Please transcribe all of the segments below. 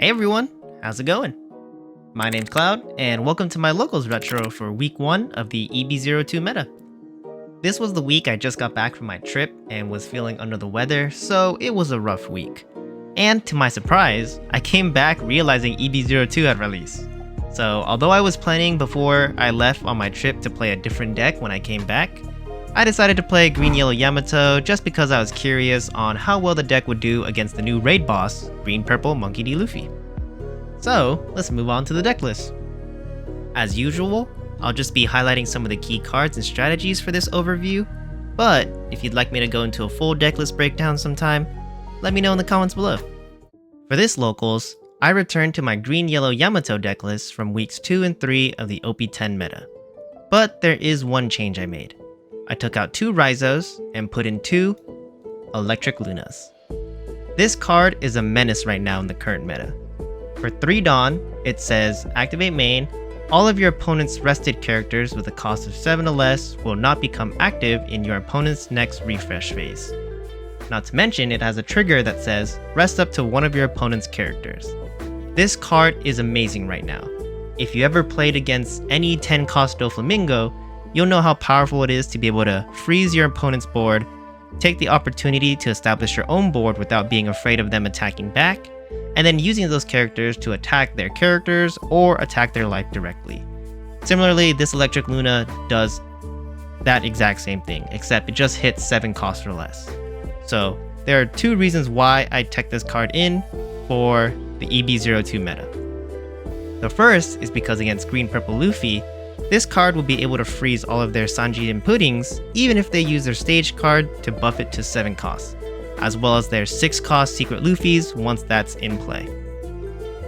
Hey everyone, how's it going? My name's Cloud, and welcome to my Locals Retro for week 1 of the EB02 Meta. This was the week I just got back from my trip and was feeling under the weather, so it was a rough week. And to my surprise, I came back realizing EB02 had released. So although I was planning before I left on my trip to play a different deck when I came back, I decided to play Green Yellow Yamato just because I was curious on how well the deck would do against the new raid boss, Green Purple Monkey D. Luffy. So let's move on to the deck list. As usual, I'll just be highlighting some of the key cards and strategies for this overview, but if you'd like me to go into a full deck list breakdown sometime, let me know in the comments below. For this Locals, I returned to my Green Yellow Yamato deck list from weeks 2 and 3 of the OP10 meta. But there is one change I made. I took out 2 Raizos and put in 2 Electric Lunas. This card is a menace right now in the current meta. For 3 Dawn, it says, activate main, all of your opponent's rested characters with a cost of 7 or less will not become active in your opponent's next refresh phase. Not to mention, it has a trigger that says, rest up to one of your opponent's characters. This card is amazing right now. If you ever played against any 10 cost Doflamingo, you'll know how powerful it is to be able to freeze your opponent's board, take the opportunity to establish your own board without being afraid of them attacking back, and then using those characters to attack their characters or attack their life directly. Similarly, this Electric Luna does that exact same thing, except it just hits 7 costs or less. So there are 2 reasons why I tech this card in for the EB02 meta. The first is because against Green Purple Luffy, this card will be able to freeze all of their Sanji and Puddings even if they use their stage card to buff it to 7 costs, as well as their 6 cost Secret Luffys once that's in play.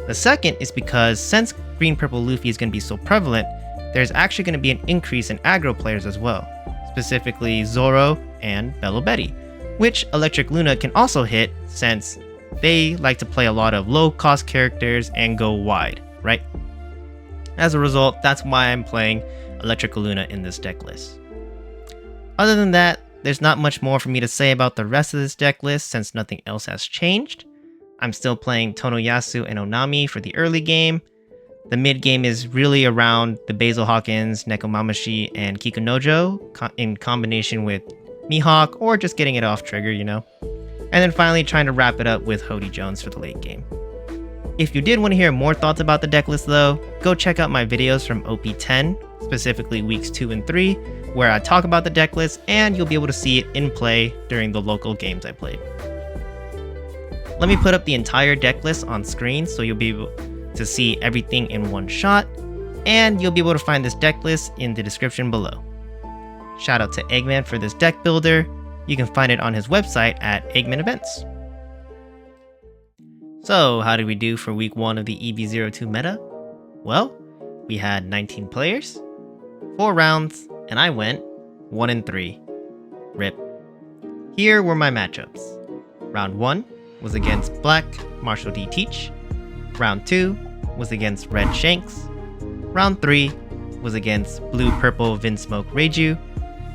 The second is because since Green Purple Luffy is going to be so prevalent, there's actually going to be an increase in aggro players as well, specifically Zoro and Bello Betty, which Electric Luna can also hit since they like to play a lot of low cost characters and go wide, right? As a result, that's why I'm playing Electric Luna in this deck list. Other than that, there's not much more for me to say about the rest of this deck list since nothing else has changed. I'm still playing Tonoyasu and Onami for the early game. The mid game is really around the Basil Hawkins, Nekomamashi, and Kikunojo in combination with Mihawk or just getting it off trigger, you know. And then finally trying to wrap it up with Hody Jones for the late game. If you did want to hear more thoughts about the deck list though, go check out my videos from OP10, specifically weeks 2 and 3, where I talk about the deck list and you'll be able to see it in play during the local games I played. Let me put up the entire deck list on screen so you'll be able to see everything in one shot, and you'll be able to find this deck list in the description below. Shout out to Eggman for this deck builder. You can find it on his website at Eggman Events. So how did we do for week 1 of the EB02 meta? Well, we had 19 players, 4 rounds, and I went 1 and 3. RIP. Here were my matchups. Round 1 was against Black Marshall D. Teach. Round 2 was against Red Shanks. Round 3 was against Blue Purple Vinsmoke Reiju.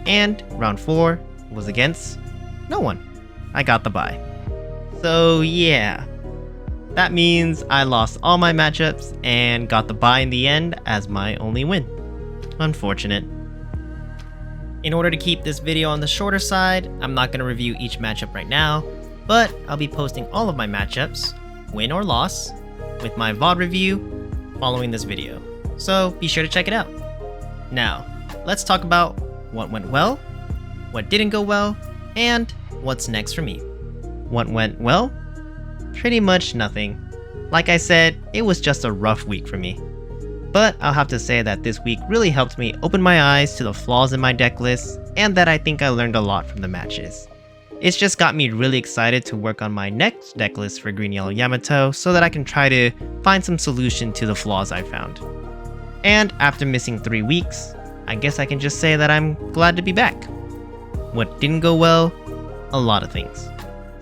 And round 4 was against no one. I got the bye. So yeah. That means I lost all my matchups and got the bye in the end as my only win. Unfortunate. In order to keep this video on the shorter side, I'm not going to review each matchup right now, but I'll be posting all of my matchups, win or loss, with my VOD review following this video. So be sure to check it out. Now, let's talk about what went well, what didn't go well, and what's next for me. What went well? Pretty much nothing. Like I said, it was just a rough week for me. But I'll have to say that this week really helped me open my eyes to the flaws in my deck list, and that I think I learned a lot from the matches. It's just got me really excited to work on my next deck list for Green Yellow Yamato so that I can try to find some solution to the flaws I found. And after missing 3 weeks, I guess I can just say that I'm glad to be back. What didn't go well? A lot of things.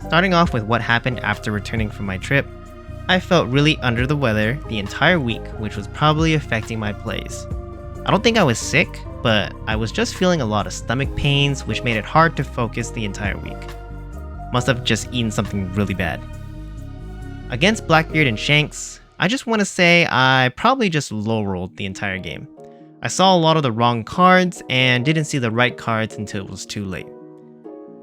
Starting off with what happened after returning from my trip, I felt really under the weather the entire week, which was probably affecting my plays. I don't think I was sick, but I was just feeling a lot of stomach pains, which made it hard to focus the entire week. Must have just eaten something really bad. Against Blackbeard and Shanks, I just want to say I probably just low rolled the entire game. I saw a lot of the wrong cards and didn't see the right cards until it was too late.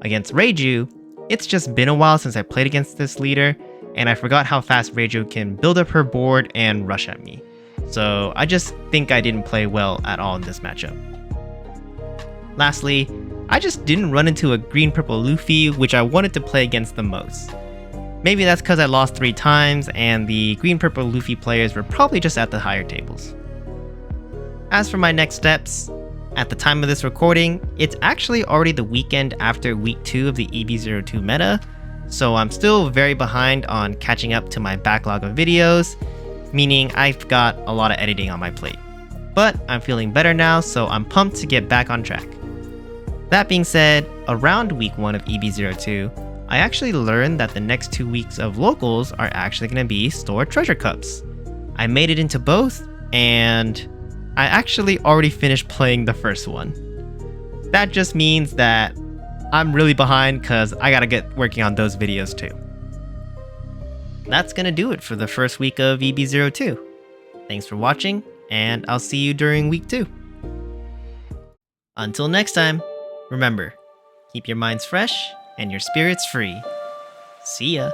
Against Reiju, it's just been a while since I played against this leader, and I forgot how fast Reiju can build up her board and rush at me. So I just think I didn't play well at all in this matchup. Lastly, I just didn't run into a green-purple Luffy, which I wanted to play against the most. Maybe that's because I lost 3 times and the green-purple Luffy players were probably just at the higher tables. As for my next steps, at the time of this recording, it's actually already the weekend after week 2 of the EB02 meta, so I'm still very behind on catching up to my backlog of videos, meaning I've got a lot of editing on my plate. But I'm feeling better now, so I'm pumped to get back on track. That being said, around week 1 of EB02, I actually learned that the next 2 weeks of locals are actually going to be store treasure cups. I made it into both, and I actually already finished playing the first one. That just means that I'm really behind because I gotta get working on those videos too. That's gonna do it for the first week of EB02. Thanks for watching, and I'll see you during week 2. Until next time, remember, keep your minds fresh and your spirits free. See ya!